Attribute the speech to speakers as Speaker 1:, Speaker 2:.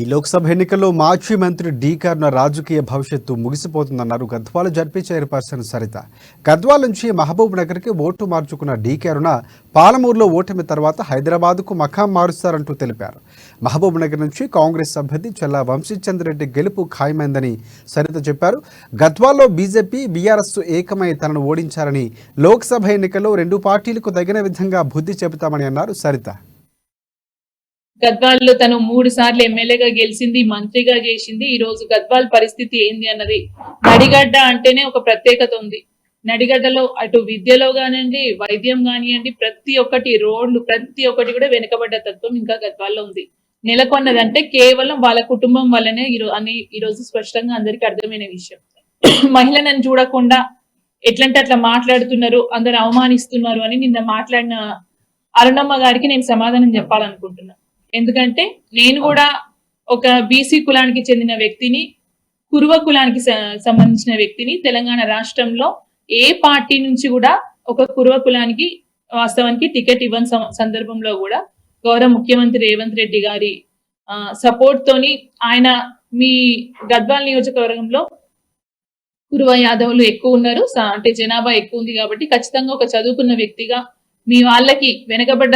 Speaker 1: ఈ లోక్సభ ఎన్నికల్లో మాజీ మంత్రి డీకర్న రాజకీయ భవిష్యత్తు ముగిసిపోతుందన్నారు గద్వాల జడ్పీ చైర్పర్సన్ సరిత. గద్వాల నుంచి మహబూబ్ నగర్కి ఓటు మార్చుకున్న డీకరుణ పాలమూరులో ఓటమి తర్వాత హైదరాబాద్కు మకాం మారుస్తారంటూ తెలిపారు. మహబూబ్ నగర్ నుంచి కాంగ్రెస్ అభ్యర్థి చల్లా వంశీచంద్రెడ్డి గెలుపు ఖాయమైందని సరిత చెప్పారు. గద్వాల్లో బీజేపీ, బీఆర్ఎస్ ఏకమై తనను ఓడించారని, లోక్సభ ఎన్నికల్లో రెండు పార్టీలకు తగిన విధంగా బుద్ధి చెబుతామని అన్నారు సరిత.
Speaker 2: గద్వాల్లో తను 3 సార్లు ఎమ్మెల్యేగా గెలిచింది, మంత్రిగా చేసింది. ఈ రోజు గద్వాల్ పరిస్థితి ఏంది అన్నది, నడిగడ్డ అంటేనే ఒక ప్రత్యేకత ఉంది. నడిగడ్డలో అటు విద్యలో కానివ్వండి, వైద్యం కానివ్వండి, ప్రతి ఒక్కటి, రోడ్లు ప్రతి ఒక్కటి కూడా వెనుకబడ్డ తత్వం ఇంకా గద్వాల్లో ఉంది. నెలకొన్నదంటే కేవలం వాళ్ళ కుటుంబం వల్లనే ఈ రోజు స్పష్టంగా అందరికీ అర్థమైన విషయం. మహిళలను చూడకుండా ఎట్లంటే అట్లా మాట్లాడుతున్నారు, అందరు అవమానిస్తున్నారు అని నిన్న మాట్లాడిన అరుణమ్మ గారికి నేను సమాధానం చెప్పాలనుకుంటున్నా. ఎందుకంటే నేను కూడా ఒక బీసీ కులానికి చెందిన వ్యక్తిని, కురువ కులానికి సంబంధించిన వ్యక్తిని. తెలంగాణ రాష్ట్రంలో ఏ పార్టీ నుంచి కూడా ఒక కురువ కులానికి వాస్తవానికి టికెట్ ఇవ్వని సందర్భంలో కూడా గౌరవ ముఖ్యమంత్రి రేవంత్ రెడ్డి గారి సపోర్ట్ తోని ఆయన మీ గద్వాల్ నియోజకవర్గంలో కురువ యాదవులు ఎక్కువ ఉన్నారు, అంటే జనాభా ఎక్కువ ఉంది కాబట్టి ఖచ్చితంగా ఒక చదువుకున్న వ్యక్తిగా మీ వాళ్ళకి వెనకబడ్డ